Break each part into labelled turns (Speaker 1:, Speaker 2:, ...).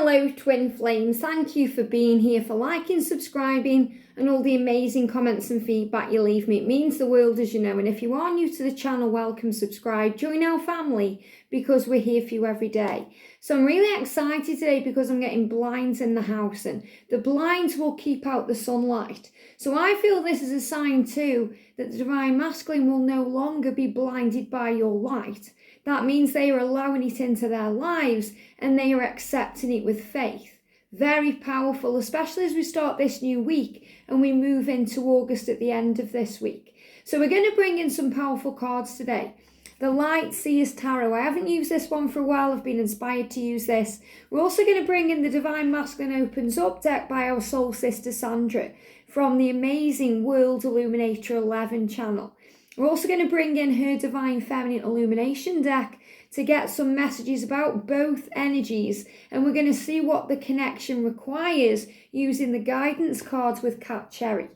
Speaker 1: Hello twin flames, thank you for being here, for liking, subscribing and all the amazing comments and feedback you leave me. It means the world, as you know, and if you are new to the channel, welcome, subscribe, join our family because we're here for you every day. So I'm really excited today because I'm getting blinds in the house and the blinds will keep out the sunlight. So I feel this is a sign too that the Divine Masculine will no longer be blinded by your light. That means they are allowing it into their lives and they are accepting it with faith. Very powerful, especially as we start this new week and we move into August at the end of this week. So we're going to bring in some powerful cards today. The Light Seers Tarot. I haven't used this one for a while. I've been inspired to use this. We're also going to bring in the Divine Masculine Opens Up deck by our soul sister Sandra from the amazing World Illuminator 11 channel. We're also going to bring in her Divine Feminine Illumination deck to get some messages about both energies. And we're going to see what the connection requires using the guidance cards with Cat Cherry.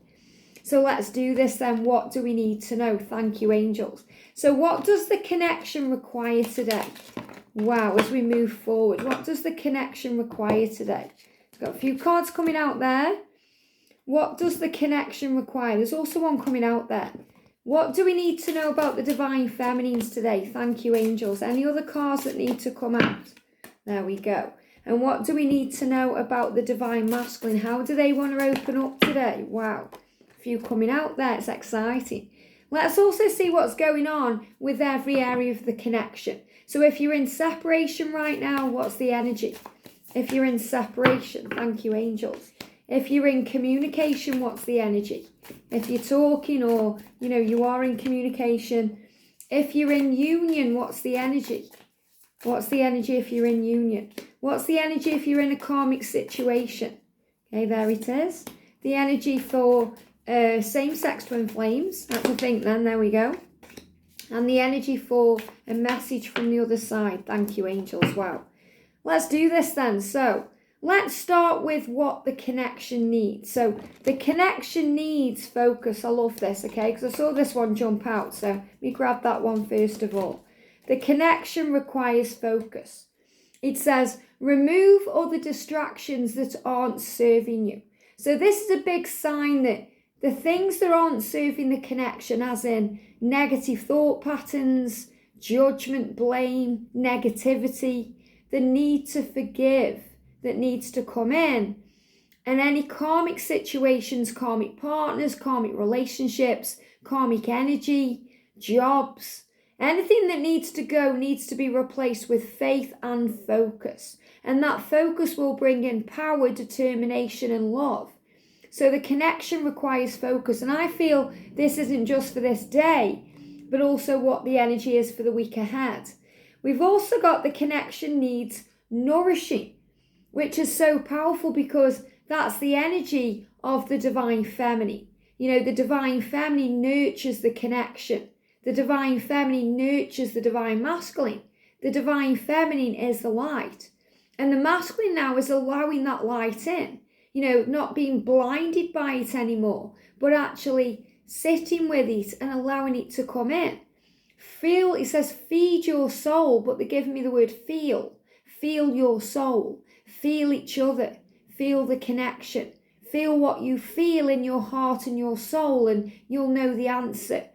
Speaker 1: So let's do this then. What do we need to know? Thank you, angels. So what does the connection require today? Wow, as we move forward, what does the connection require today? It's got a few cards coming out there. What does the connection require? There's also one coming out there. What do we need to know about the Divine Feminines today? Thank you, angels. Any other cards that need to come out? There we go. And what do we need to know about the Divine Masculine? How do they want to open up today? Wow. A few coming out there. It's exciting. Let's also see what's going on with every area of the connection. So if you're in separation right now, what's the energy? If you're in separation, thank you, angels. If you're in communication, what's the energy? If you're talking or, you are in communication. If you're in union, what's the energy? What's the energy if you're in union? What's the energy if you're in a karmic situation? Okay, there it is. The energy for same-sex twin flames. That's a thing then, there we go. And the energy for a message from the other side. Thank you, angels. Wow. Let's do this then. So let's start with what the connection needs. So the connection needs focus. I love this, okay? Because I saw this one jump out. So let me grab that one first of all. The connection requires focus. It says, remove other distractions that aren't serving you. So this is a big sign that the things that aren't serving the connection, as in negative thought patterns, judgment, blame, negativity, the need to forgive, that needs to come in, and any karmic situations, karmic partners, karmic relationships, karmic energy, jobs, anything that needs to go needs to be replaced with faith and focus. And that focus will bring in power, determination and love. So the connection requires focus. And I feel this isn't just for this day, but also what the energy is for the week ahead. We've also got the connection needs nourishing, which is so powerful because that's the energy of the Divine Feminine. The Divine Feminine nurtures the connection. The Divine Feminine nurtures the Divine Masculine. The Divine Feminine is the light. And the Masculine now is allowing that light in. Not being blinded by it anymore, but actually sitting with it and allowing it to come in. Feel, it says feed your soul, but they're giving me the word feel. Feel your soul. Feel each other, feel the connection, feel what you feel in your heart and your soul, and you'll know the answer.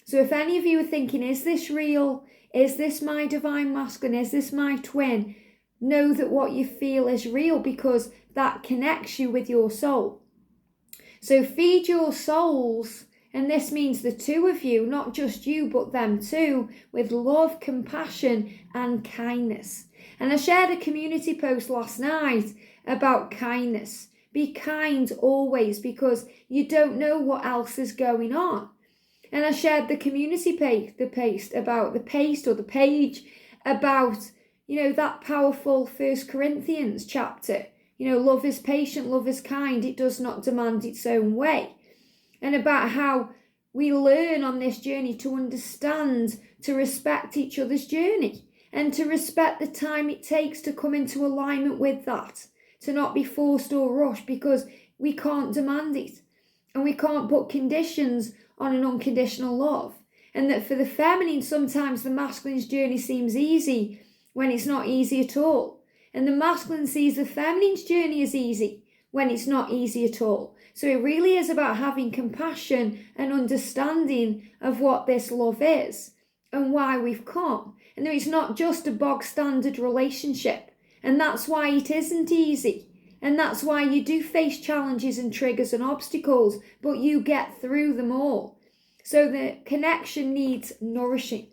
Speaker 1: So if any of you are thinking, is this real? Is this my Divine Masculine? Is this my twin? Know that what you feel is real because that connects you with your soul. So feed your souls, and this means the two of you, not just you, but them too, with love, compassion and kindness. And I shared a community post last night about kindness. Be kind always because you don't know what else is going on. And I shared the community page, the page about that powerful 1 Corinthians chapter. Love is patient, love is kind, it does not demand its own way. And about how we learn on this journey to understand, to respect each other's journey. And to respect the time it takes to come into alignment with that. To not be forced or rushed because we can't demand it. And we can't put conditions on an unconditional love. And that for the feminine, sometimes the masculine's journey seems easy when it's not easy at all. And the masculine sees the feminine's journey as easy when it's not easy at all. So it really is about having compassion and understanding of what this love is and why we've come. And it's not just a bog standard relationship. And that's why it isn't easy. And that's why you do face challenges and triggers and obstacles, but you get through them all. So the connection needs nourishing.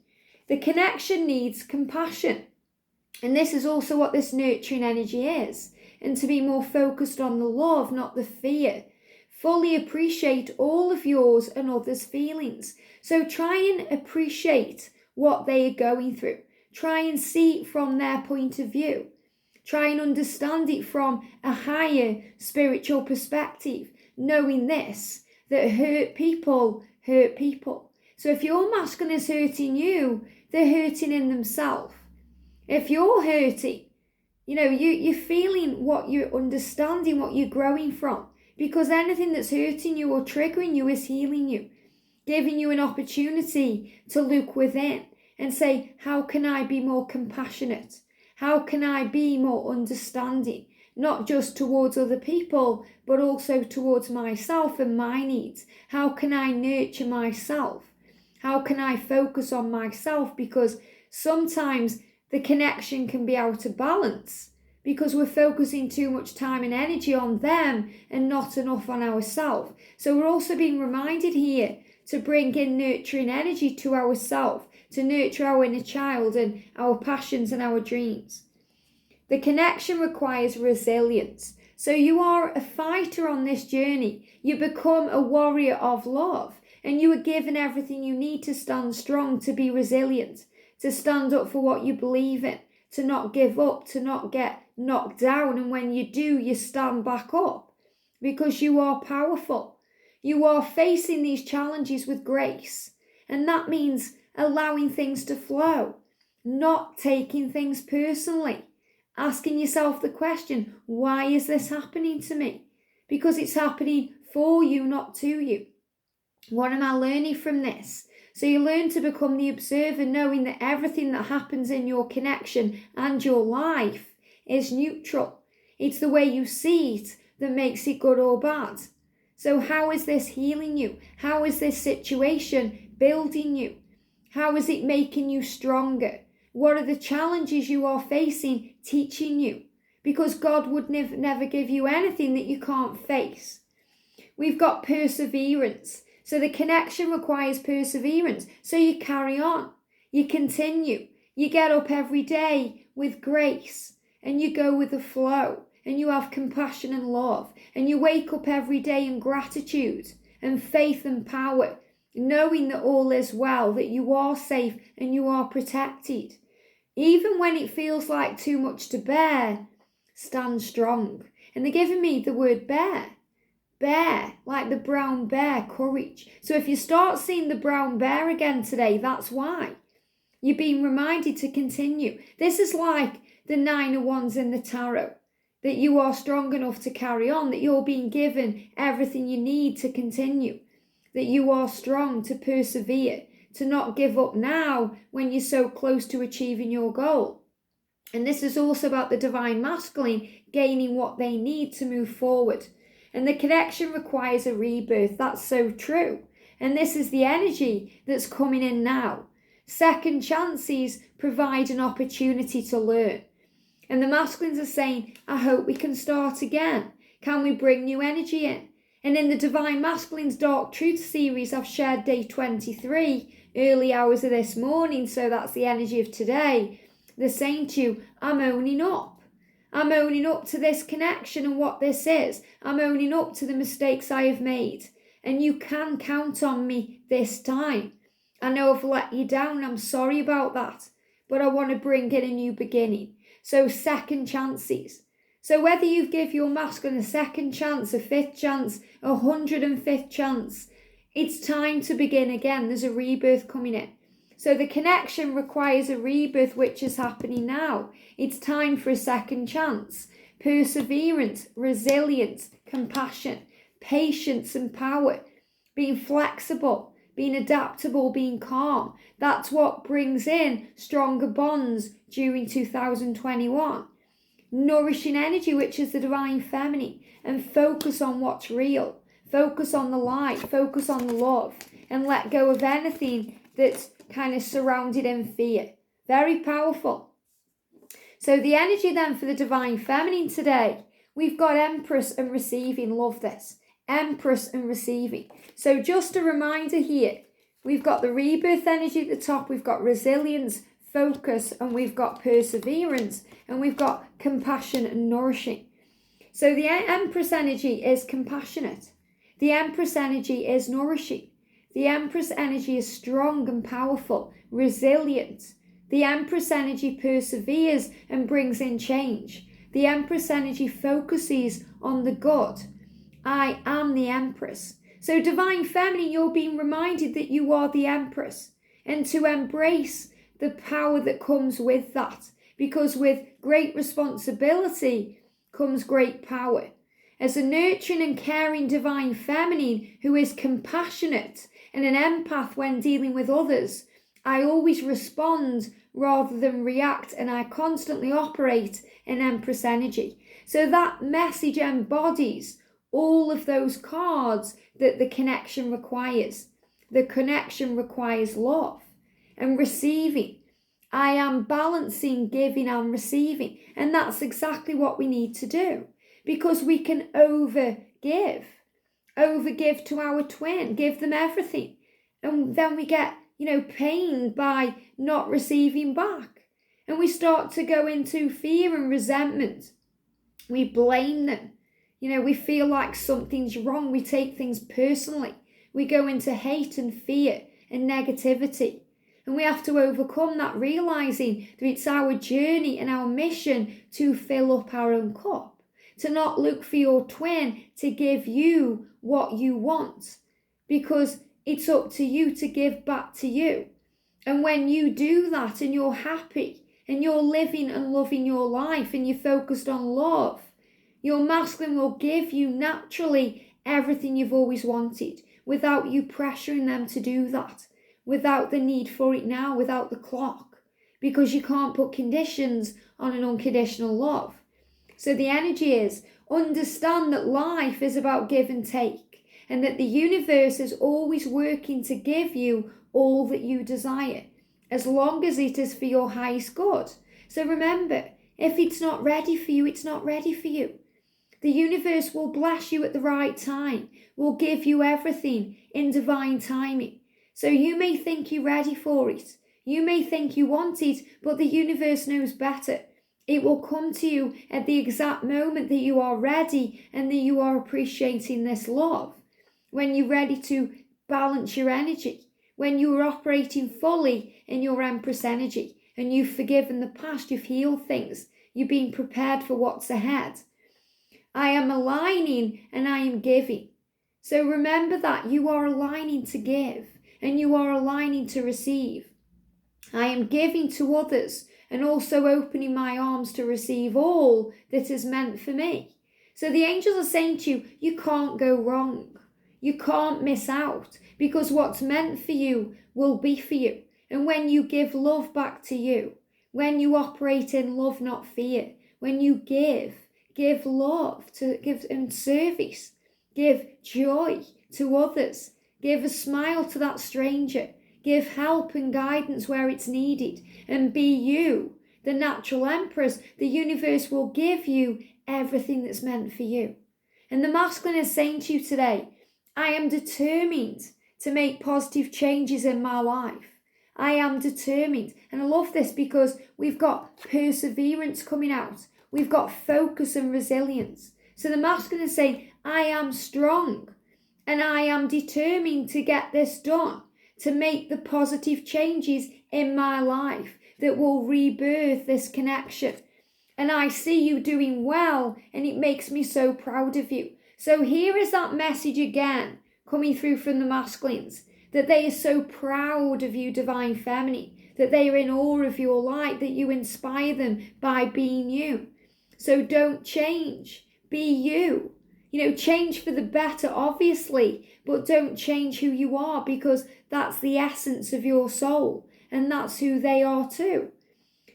Speaker 1: The connection needs compassion. And this is also what this nurturing energy is. And to be more focused on the love, not the fear. Fully appreciate all of yours and others' feelings. So try and appreciate what they are going through. Try and see from their point of view. Try and understand it from a higher spiritual perspective, knowing this, that hurt people hurt people. So if your masculine is hurting you, they're hurting in themselves. If you're hurting, you're feeling what you're understanding, what you're growing from. Because anything that's hurting you or triggering you is healing you, giving you an opportunity to look within and say, how can I be more compassionate? How can I be more understanding? Not just towards other people, but also towards myself and my needs. How can I nurture myself? How can I focus on myself? Because sometimes the connection can be out of balance because we're focusing too much time and energy on them and not enough on ourselves. So we're also being reminded here to bring in nurturing energy to ourselves, to nurture our inner child and our passions and our dreams. The connection requires resilience. So you are a fighter on this journey. You become a warrior of love, and you are given everything you need to stand strong, to be resilient, to stand up for what you believe in, to not give up, to not get knocked down. And when you do, you stand back up because you are powerful. You are facing these challenges with grace. And that means allowing things to flow, not taking things personally, asking yourself the question, why is this happening to me? Because it's happening for you, not to you. What am I learning from this? So you learn to become the observer, knowing that everything that happens in your connection and your life is neutral. It's the way you see it that makes it good or bad. So how is this healing you? How is this situation building you? How is it making you stronger? What are the challenges you are facing teaching you? Because God would never give you anything that you can't face. We've got perseverance. So the connection requires perseverance. So you carry on. You continue. You get up every day with grace. And you go with the flow. And you have compassion and love. And you wake up every day in gratitude and faith and power, knowing that all is well, that you are safe and you are protected. Even when it feels like too much to bear, stand strong. And they're giving me the word bear. Bear, like the brown bear, courage. So if you start seeing the brown bear again today, that's why. You're being reminded to continue. This is like the 9 of Wands in the tarot. That you are strong enough to carry on. That you're being given everything you need to continue. That you are strong to persevere. To not give up now when you're so close to achieving your goal. And this is also about the divine masculine gaining what they need to move forward. And the connection requires a rebirth. That's so true. And this is the energy that's coming in now. Second chances provide an opportunity to learn. And the masculines are saying, I hope we can start again. Can we bring new energy in? And in the Divine Masculine's Dark Truth series, I've shared day 23, early hours of this morning. So that's the energy of today. They're saying to you, I'm owning up. I'm owning up to this connection and what this is. I'm owning up to the mistakes I have made. And you can count on me this time. I know I've let you down. I'm sorry about that. But I want to bring in a new beginning. So second chances. So whether you give your masculine a second chance, a fifth chance, 105th chance, it's time to begin again. There's a rebirth coming in. So the connection requires a rebirth, which is happening now. It's time for a second chance. Perseverance, resilience, compassion, patience and power. Being flexible, being adaptable, being calm. That's what brings in stronger bonds during 2021. nourishing energy, which is the divine feminine, and focus on what's real. Focus on the light, focus on the love, and let go of anything that's kind of surrounded in fear. Very powerful. So the energy then for the divine feminine today, we've got Empress and receiving. Love this. Empress and receiving. So just a reminder here, we've got the rebirth energy at the top, we've got resilience, focus, and we've got perseverance, and we've got compassion and nourishing. So the Empress energy is compassionate. The Empress energy is nourishing. The Empress energy is strong and powerful, resilient. The Empress energy perseveres and brings in change. The Empress energy focuses on the good. I am the Empress. So divine feminine, you're being reminded that you are the Empress, and to embrace the power that comes with that, because with great responsibility comes great power. As a nurturing and caring divine feminine who is compassionate and an empath when dealing with others, I always respond rather than react, and I constantly operate in Empress energy. So that message embodies all of those cards that the connection requires. The connection requires love and receiving. I am balancing giving and receiving, and that's exactly what we need to do, because we can overgive to our twin, give them everything, and then we get pained by not receiving back, and we start to go into fear and resentment. We blame them, we feel like something's wrong, we take things personally, we go into hate and fear and negativity. And we have to overcome that, realizing that it's our journey and our mission to fill up our own cup, to not look for your twin to give you what you want, because it's up to you to give back to you. And when you do that and you're happy and you're living and loving your life and you're focused on love, your masculine will give you naturally everything you've always wanted without you pressuring them to do that. Without the need for it now, without the clock, because you can't put conditions on an unconditional love. So the energy is, understand that life is about give and take, and that the universe is always working to give you all that you desire, as long as it is for your highest good. So remember, if it's not ready for you, it's not ready for you. The universe will bless you at the right time, will give you everything in divine timing. So you may think you're ready for it. You may think you want it, but the universe knows better. It will come to you at the exact moment that you are ready and that you are appreciating this love. When you're ready to balance your energy. When you're operating fully in your Empress energy and you've forgiven the past, you've healed things. You're being prepared for what's ahead. I am aligning and I am giving. So remember that you are aligning to give. And you are aligning to receive. I am giving to others and also opening my arms to receive all that is meant for me. So the angels are saying to you, you can't go wrong. You can't miss out, because what's meant for you will be for you. And when you give love back to you, when you operate in love, not fear, when you give love, to give in service, give joy to others, give a smile to that stranger. Give help and guidance where it's needed. And be you, the natural Empress. The universe will give you everything that's meant for you. And the masculine is saying to you today, I am determined to make positive changes in my life. I am determined. And I love this because we've got perseverance coming out. We've got focus and resilience. So the masculine is saying, I am strong. And I am determined to get this done, to make the positive changes in my life that will rebirth this connection. And I see you doing well, and it makes me so proud of you. So here is that message again, coming through from the masculines, that they are so proud of you, divine feminine, that they are in awe of your light, that you inspire them by being you. So don't change, be you. Change for the better, obviously, but don't change who you are, because that's the essence of your soul, and that's who they are too.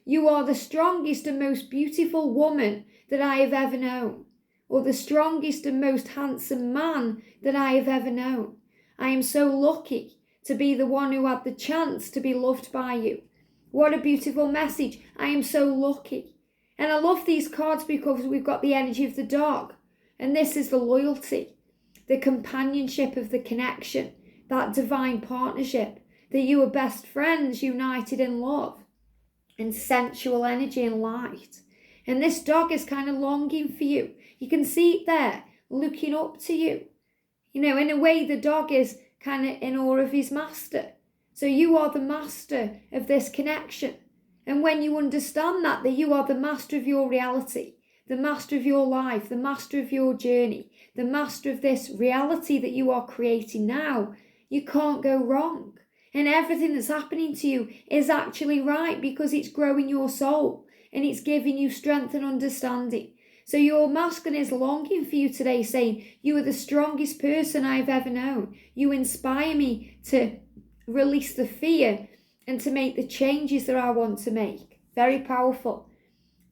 Speaker 1: You are the strongest and most beautiful woman that I have ever known, or the strongest and most handsome man that I have ever known. I am so lucky to be the one who had the chance to be loved by you. What a beautiful message. I am so lucky. And I love these cards because we've got the energy of the dog. And this is the loyalty, the companionship of the connection, that divine partnership, that you are best friends united in love and sensual energy and light. And this dog is kind of longing for you. You can see it there, looking up to you. You know, in a way, the dog is kind of in awe of his master. So you are the master of this connection. And when you understand that you are the master of your reality, the master of your life, the master of your journey, the master of this reality that you are creating now, you can't go wrong. And everything that's happening to you is actually right because it's growing your soul and it's giving you strength and understanding. So your masculine is longing for you today, saying, you are the strongest person I've ever known. You inspire me to release the fear and to make the changes that I want to make. Very powerful.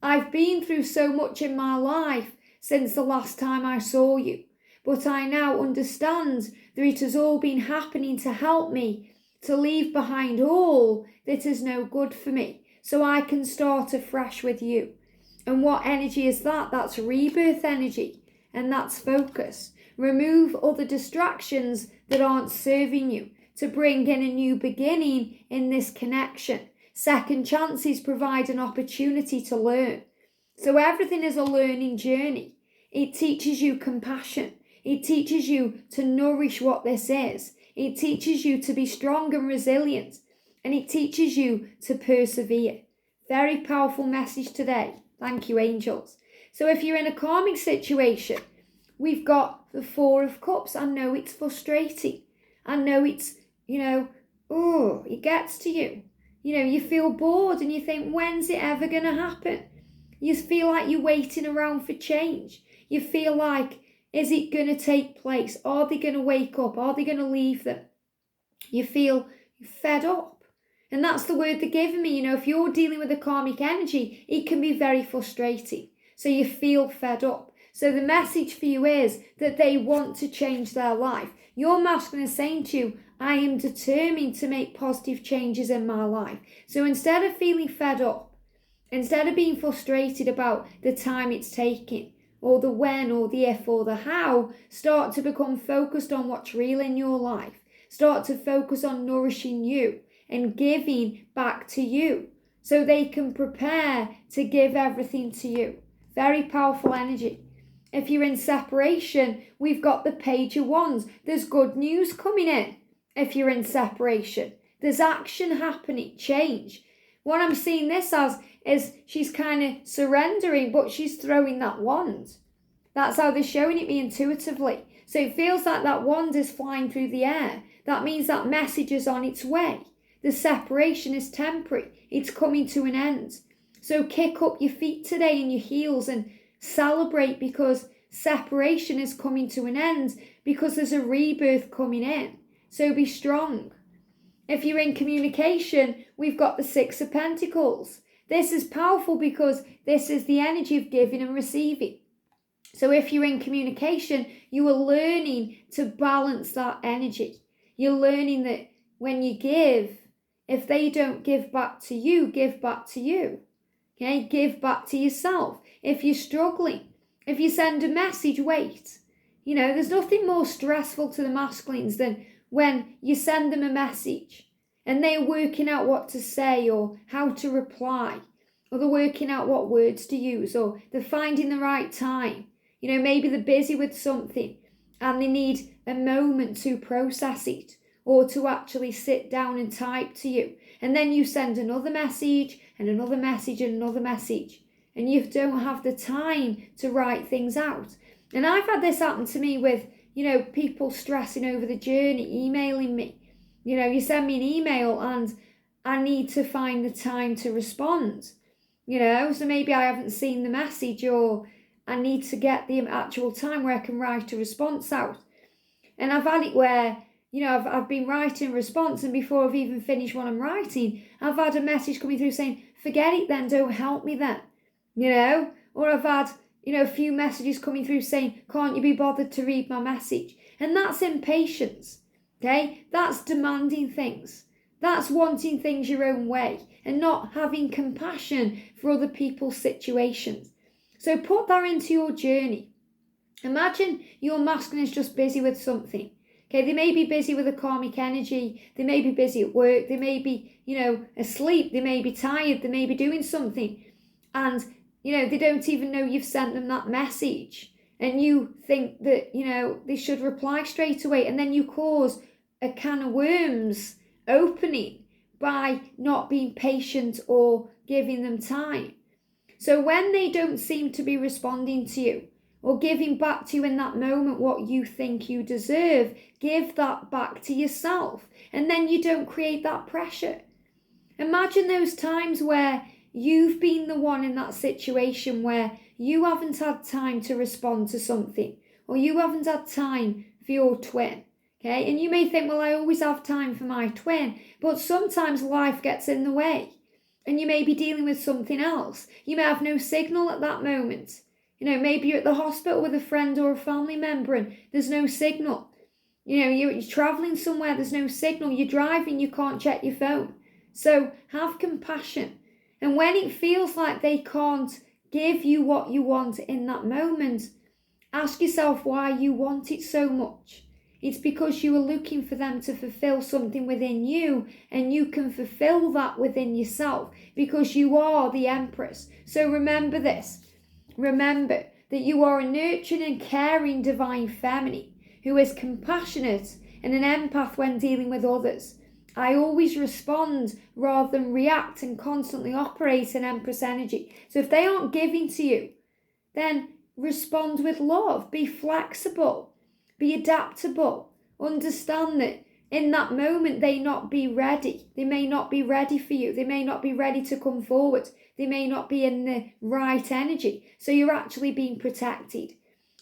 Speaker 1: I've been through so much in my life since the last time I saw you, but I now understand that it has all been happening to help me to leave behind all that is no good for me, so I can start afresh with you. And what energy is that? That's rebirth energy, and that's focus. Remove other distractions that aren't serving you to bring in a new beginning in this connection. Second chances provide an opportunity to learn. So everything is a learning journey. It teaches you compassion. It teaches you to nourish what this is. It teaches you to be strong and resilient. And it teaches you to persevere. Very powerful message today. Thank you, angels. So if you're in a karmic situation, we've got the Four of Cups. I know it's frustrating. I know it's, it gets to you. You feel bored and you think, when's it ever going to happen? You feel like you're waiting around for change. You feel like, is it going to take place? Are they going to wake up? Are they going to leave them? You feel fed up. And that's the word they're giving me. If you're dealing with a karmic energy, it can be very frustrating. So you feel fed up. So the message for you is that they want to change their life. Your masculine is saying to you, I am determined to make positive changes in my life. So instead of feeling fed up, instead of being frustrated about the time it's taking, or the when, or the if, or the how, start to become focused on what's real in your life. Start to focus on nourishing you and giving back to you so they can prepare to give everything to you. Very powerful energy. If you're in separation, we've got the Page of Wands. There's good news coming in. If you're in separation, there's action happening, change. What I'm seeing this as is she's kind of surrendering, but she's throwing that wand. That's how they're showing it me intuitively. So it feels like that wand is flying through the air. That means that message is on its way. The separation is temporary. It's coming to an end. So kick up your feet today and your heels and celebrate because separation is coming to an end because there's a rebirth coming in. So be strong. If you're in communication, we've got the Six of Pentacles. This is powerful because this is the energy of giving and receiving. So if you're in communication, you are learning to balance that energy. You're learning that when you give, if they don't give back to you, give back to you. Okay, give back to yourself. If you're struggling, if you send a message, wait. There's nothing more stressful to the masculines than when you send them a message and they're working out what to say or how to reply, or they're working out what words to use, or they're finding the right time. Maybe they're busy with something and they need a moment to process it or to actually sit down and type to you. And then you send another message and another message and another message. And you don't have the time to write things out. And I've had this happen to me with, people stressing over the journey, emailing me. You send me an email and I need to find the time to respond. So maybe I haven't seen the message, or I need to get the actual time where I can write a response out. And I've had it where, I've been writing a response, and before I've even finished what I'm writing, I've had a message coming through saying, forget it then, don't help me then. Or I've had, a few messages coming through saying, can't you be bothered to read my message? And that's impatience, okay? That's demanding things. That's wanting things your own way and not having compassion for other people's situations. So put that into your journey. Imagine your masculine is just busy with something. Okay, they may be busy with a karmic energy. They may be busy at work. They may be, asleep. They may be tired. They may be doing something. And, they don't even know you've sent them that message. And you think that, they should reply straight away. And then you cause a can of worms opening by not being patient or giving them time. So when they don't seem to be responding to you or giving back to you in that moment what you think you deserve, give that back to yourself. And then you don't create that pressure. Imagine those times where you've been the one in that situation where you haven't had time to respond to something, or you haven't had time for your twin. Okay, and you may think, well, I always have time for my twin, but sometimes life gets in the way and you may be dealing with something else. You may have no signal at that moment. Maybe you're at the hospital with a friend or a family member and there's no signal. You're traveling somewhere, there's no signal. You're driving, you can't check your phone. So have compassion. And when it feels like they can't give you what you want in that moment, ask yourself why you want it so much. It's because you are looking for them to fulfill something within you, and you can fulfill that within yourself because you are the Empress. So remember this. Remember that you are a nurturing and caring divine feminine who is compassionate and an empath when dealing with others. I always respond rather than react and constantly operate in Empress energy. So if they aren't giving to you, then respond with love. Be flexible. Be adaptable. Understand that in that moment they not be ready. They may not be ready for you. They may not be ready to come forward. They may not be in the right energy. So you're actually being protected.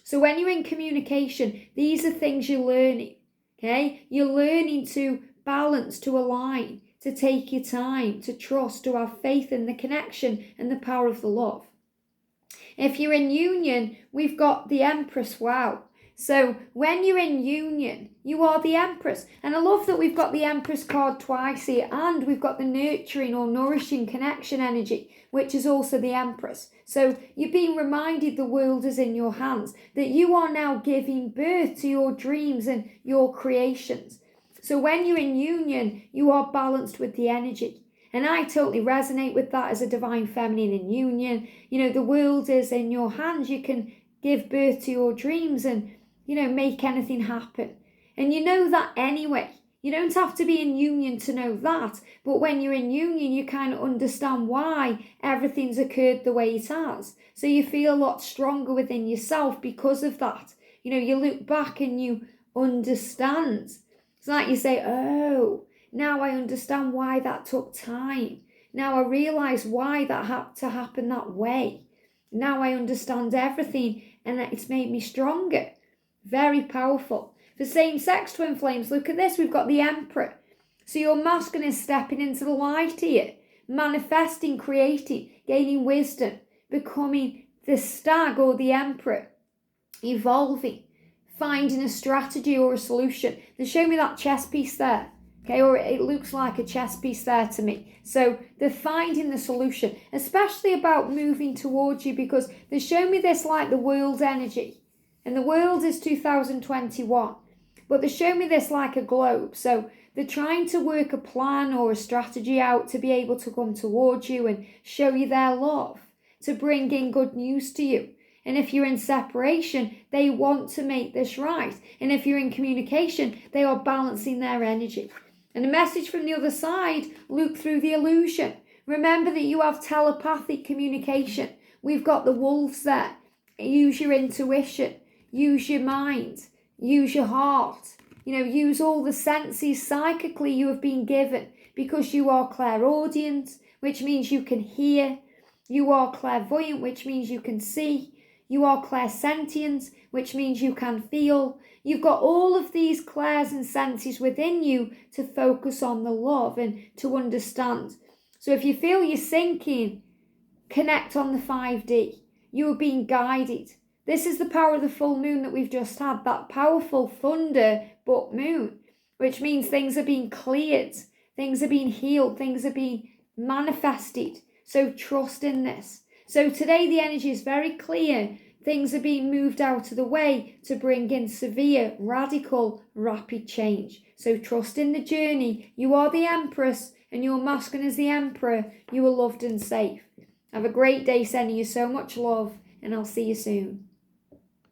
Speaker 1: So when you're in communication, these are things you're learning. Okay? You're learning to balance, to align, to take your time, to trust, to have faith in the connection and the power of the love. If you're in union, we've got the Empress. Wow. So when you're in union, you are the Empress. And I love that we've got the Empress card twice here, and we've got the nurturing or nourishing connection energy, which is also the Empress. So you're being reminded the world is in your hands, that you are now giving birth to your dreams and your creations. So when you're in union, you are balanced with the energy. And I totally resonate with that as a divine feminine in union. The world is in your hands. You can give birth to your dreams and, make anything happen. And you know that anyway. You don't have to be in union to know that. But when you're in union, you kind of understand why everything's occurred the way it has. So you feel a lot stronger within yourself because of that. You look back and you understand. It's like you say, oh, now I understand why that took time. Now I realise why that had to happen that way. Now I understand everything and it's made me stronger. Very powerful. For same-sex twin flames, look at this. We've got the Emperor. So your masculine is stepping into the light here. Manifesting, creating, gaining wisdom. Becoming the stag or the Emperor. Evolving. Finding a strategy or a solution. They show me that chess piece there. Okay, or it looks like a chess piece there to me. So they're finding the solution, especially about moving towards you, because they show me this like the world energy. And the world is 2021. But they show me this like a globe. So they're trying to work a plan or a strategy out to be able to come towards you and show you their love, to bring in good news to you. And if you're in separation, they want to make this right. And if you're in communication, they are balancing their energy. And a message from the other side, look through the illusion. Remember that you have telepathic communication. We've got the wolves there. Use your intuition. Use your mind. Use your heart. Use all the senses psychically you have been given, because you are clairaudient, which means you can hear. You are clairvoyant, which means you can see. You are clairsentient, which means you can feel. You've got all of these clairs and senses within you to focus on the love and to understand. So if you feel you're sinking, connect on the 5D. You are being guided. This is the power of the full moon that we've just had, that powerful thunder but moon, which means things are being cleared, things are being healed, things are being manifested. So trust in this. So today the energy is very clear. Things are being moved out of the way to bring in severe, radical, rapid change. So trust in the journey. You are the Empress and your masculine is the Emperor. You are loved and safe. Have a great day, sending you so much love, and I'll see you soon.